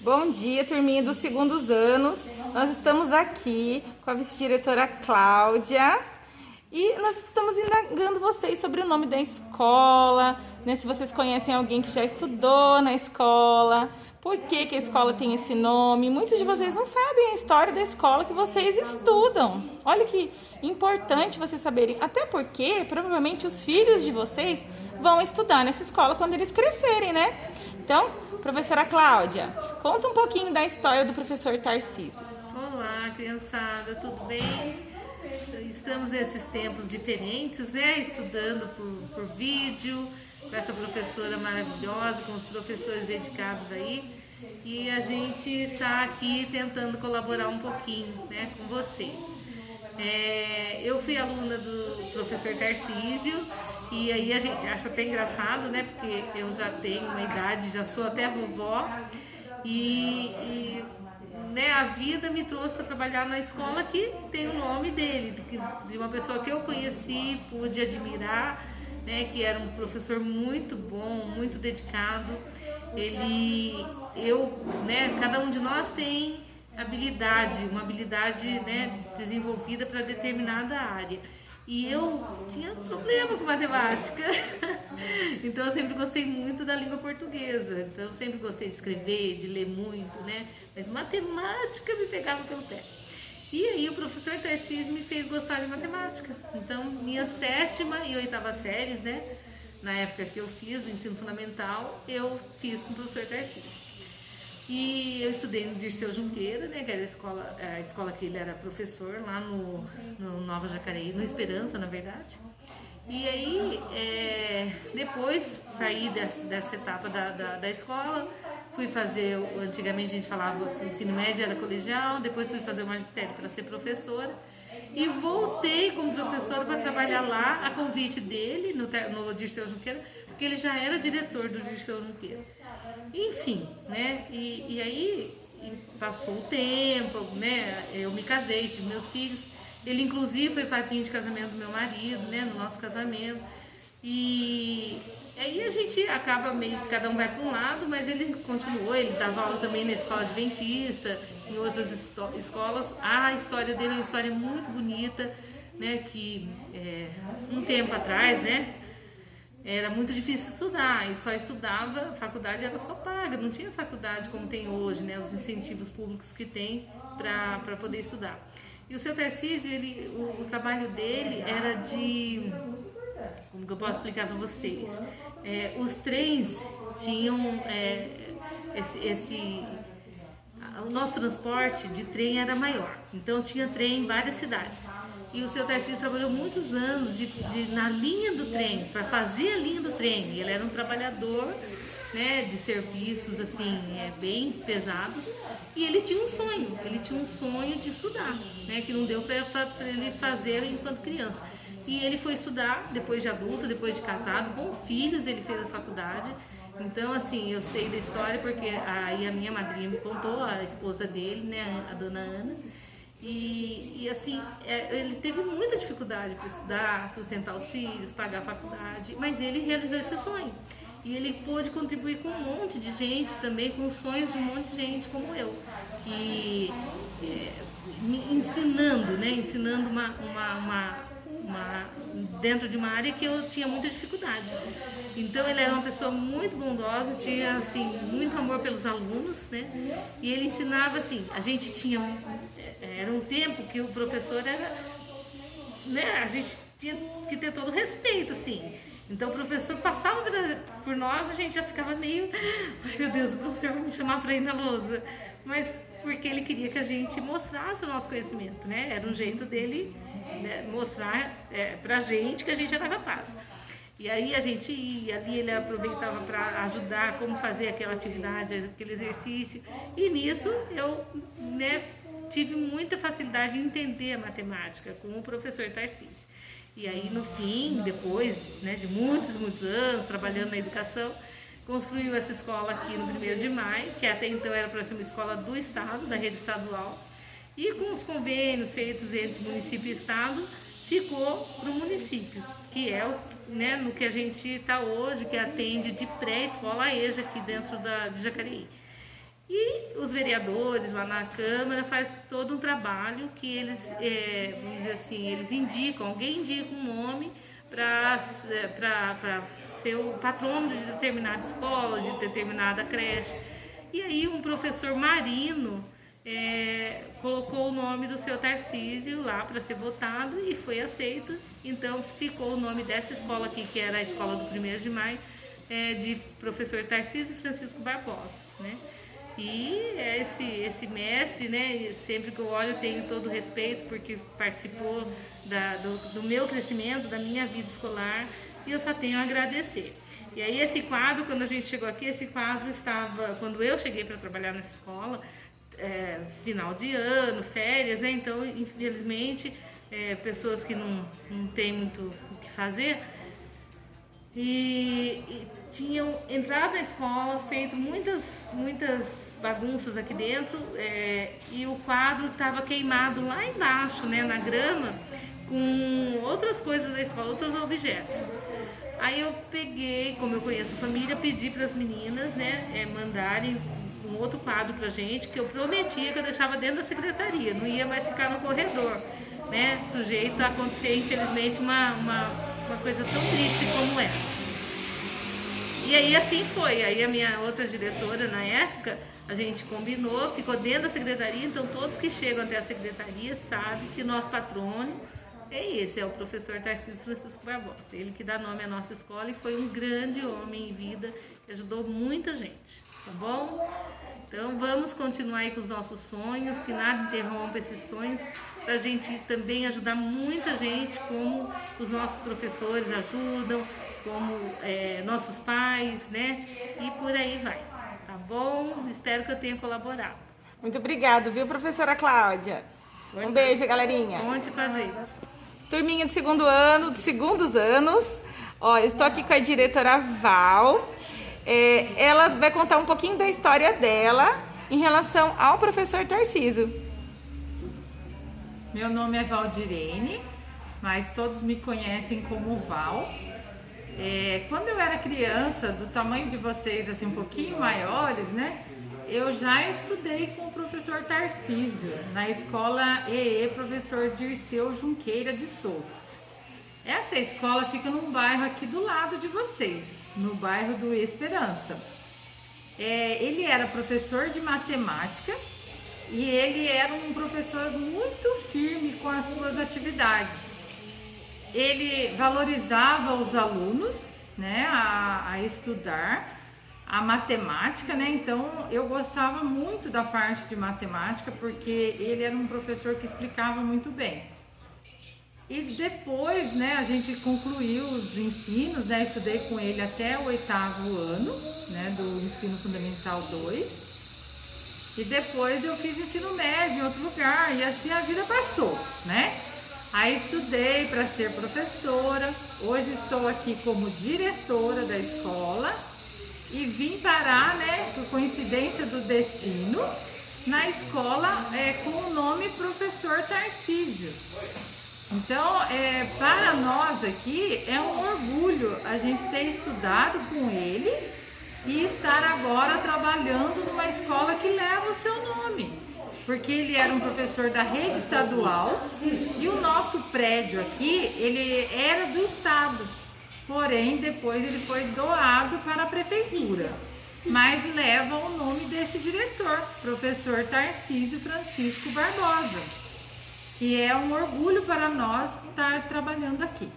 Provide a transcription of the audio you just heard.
Bom dia, turminha dos segundos anos. Nós estamos aqui com a vice-diretora Cláudia e nós estamos indagando vocês sobre o nome da escola, né? Se vocês conhecem alguém que já estudou na escola, por que a escola tem esse nome. Muitos de vocês não sabem a história da escola que vocês estudam. Olha que importante vocês saberem, até porque provavelmente os filhos de vocês vão estudar nessa escola quando eles crescerem, né? Então, professora Cláudia, conta um pouquinho da história do professor Tarcísio. Olá, criançada, tudo bem? Estamos nesses tempos diferentes, né? Estudando por vídeo, com essa professora maravilhosa, com os professores dedicados aí. E a gente está aqui tentando colaborar um pouquinho, né, com vocês. Eu fui aluna do professor Tarcísio e aí a gente acha até engraçado, né, porque eu já tenho uma idade, já sou até vovó né, a vida me trouxe para trabalhar na escola que tem o nome dele, de uma pessoa que eu conheci, pude admirar, né, que era um professor muito bom, muito dedicado. Cada um de nós tem uma habilidade, né, desenvolvida para determinada área. E eu tinha problema com matemática, então eu sempre gostei muito da língua portuguesa, então eu sempre gostei de escrever, de ler muito, né? Mas matemática me pegava pelo pé. E aí o professor Tarcísio me fez gostar de matemática. Então, minha 7ª e 8ª séries, né? Na época que eu fiz o ensino fundamental, eu fiz com o professor Tarcísio. E eu estudei no Dirceu Junqueira, né, que era a escola que ele era professor, lá no Nova Jacareí, no Esperança, na verdade. E aí, depois saí dessa etapa da escola, fui fazer, antigamente a gente falava que o ensino médio era colegial, depois fui fazer o magistério para ser professora. E voltei como professora para trabalhar lá, a convite dele, no Dirceu Junqueira, porque ele já era diretor do Dirceu Junqueira. Enfim, né? E aí passou o tempo, né? Eu me casei, tive meus filhos. Ele, inclusive, foi padrinho de casamento do meu marido, né? No nosso casamento. E aí a gente acaba meio que cada um vai para um lado, mas ele continuou. Ele dava aula também na escola adventista, em outras escolas. A história dele é uma história muito bonita, né? Que um tempo atrás, né? Era muito difícil estudar e só estudava, a faculdade era só paga, não tinha faculdade como tem hoje, né? Os incentivos públicos que tem para poder estudar. E o seu Tarcísio, o trabalho dele era como que eu posso explicar para vocês? Os trens tinham o nosso transporte de trem era maior, então tinha trem em várias cidades. E o seu Tarcísio trabalhou muitos anos na linha do trem, para fazer a linha do trem. Ele era um trabalhador, né, de serviços assim, bem pesados. E ele tinha um sonho de estudar, né, que não deu para ele fazer enquanto criança. E ele foi estudar depois de adulto, depois de casado, com filhos, ele fez a faculdade. Então, assim, eu sei da história porque aí a minha madrinha me contou, a esposa dele, né, a dona Ana. E assim, ele teve muita dificuldade para estudar, sustentar os filhos, pagar a faculdade, mas ele realizou esse sonho. E ele pôde contribuir com um monte de gente também, com os sonhos de um monte de gente como eu. E me ensinando, né? Ensinando dentro de uma área que eu tinha muita dificuldade. Então ele era uma pessoa muito bondosa, tinha assim muito amor pelos alunos, né? E ele ensinava assim, a gente tinha era um tempo que o professor era, né? A gente tinha que ter todo o respeito, assim. Então o professor passava por nós, a gente já ficava meio, ai meu Deus, o professor vai me chamar para ir na lousa, mas porque ele queria que a gente mostrasse o nosso conhecimento, né? Era um jeito dele, né, mostrar pra gente que a gente era capaz. E aí a gente ia ali, ele aproveitava para ajudar como fazer aquela atividade, aquele exercício. E nisso eu, né, tive muita facilidade em entender a matemática com o professor Tarcísio. E aí no fim, depois, né, de muitos anos trabalhando na educação, construiu essa escola aqui no 1º de Maio, que até então era para ser uma escola do estado, da rede estadual. E com os convênios feitos entre município e estado, ficou para o município, que é né, no que a gente está hoje, que atende de pré-escola a EJA aqui dentro de Jacareí. E os vereadores lá na Câmara faz todo um trabalho que eles, vamos dizer assim, eles indicam, alguém indica um nome para ser o patrono de determinada escola, de determinada creche. E aí um professor Marino colocou o nome do seu Tarcísio lá para ser votado e foi aceito. Então ficou o nome dessa escola aqui, que era a escola do 1º de maio, de professor Tarcísio Francisco Barbosa, né? E esse mestre, né, sempre que eu olho eu tenho todo o respeito, porque participou do meu crescimento, da minha vida escolar, e eu só tenho a agradecer. E aí esse quadro, quando a gente chegou aqui, esse quadro estava, quando eu cheguei para trabalhar nessa escola, final de ano, férias, né, então infelizmente pessoas que não têm muito o que fazer, e tinham entrado na escola, feito muitas bagunças aqui dentro, e o quadro estava queimado lá embaixo, né, na grama, com outras coisas da escola, outros objetos. Aí eu peguei, como eu conheço a família, pedi para as meninas, né, mandarem um outro quadro pra gente, que eu prometia que eu deixava dentro da secretaria, não ia mais ficar no corredor, né, sujeito a acontecer, infelizmente, uma coisa tão triste como essa. E aí assim foi, aí a minha outra diretora na época, a gente combinou, ficou dentro da secretaria, então todos que chegam até a secretaria sabem que nosso patrono é o professor Tarcísio Francisco Barbosa, ele que dá nome à nossa escola e foi um grande homem em vida, que ajudou muita gente, tá bom? Então vamos continuar aí com os nossos sonhos, que nada interrompa esses sonhos, pra gente também ajudar muita gente, como os nossos professores ajudam, como nossos pais, né? E por aí vai, tá bom? Espero que eu tenha colaborado. Muito obrigada, viu, professora Cláudia? Um beijo, galerinha. Conte com a gente. Turminha do 2º ano, dos segundos anos. Ó, estou aqui com a diretora Val. Ela vai contar um pouquinho da história dela em relação ao professor Tarcísio. Meu nome é Valdirene, mas todos me conhecem como Val. Quando eu era criança, do tamanho de vocês, assim, um pouquinho maiores, né? Eu já estudei com o professor Tarcísio, na escola EE Professor Dirceu Junqueira de Souza. Essa escola fica num bairro aqui do lado de vocês, no bairro do Esperança. Ele era professor de matemática e ele era um professor muito firme com as suas atividades. Ele valorizava os alunos, né, a estudar a matemática, né? Então eu gostava muito da parte de matemática porque ele era um professor que explicava muito bem. E depois, né, a gente concluiu os ensinos, né? Estudei com ele até o 8º ano, né, do ensino fundamental 2. E depois eu fiz ensino médio em outro lugar e assim a vida passou, né? Aí estudei para ser professora, hoje estou aqui como diretora da escola e vim parar, né, por coincidência do destino, na escola com o nome Professor Tarcísio. Então, para nós aqui é um orgulho a gente ter estudado com ele e estar agora trabalhando numa escola que leva o seu nome. Porque ele era um professor da rede estadual e o nosso prédio aqui, ele era do estado. Porém, depois ele foi doado para a prefeitura. Mas leva o nome desse diretor, professor Tarcísio Francisco Barbosa. Que é um orgulho para nós estar trabalhando aqui.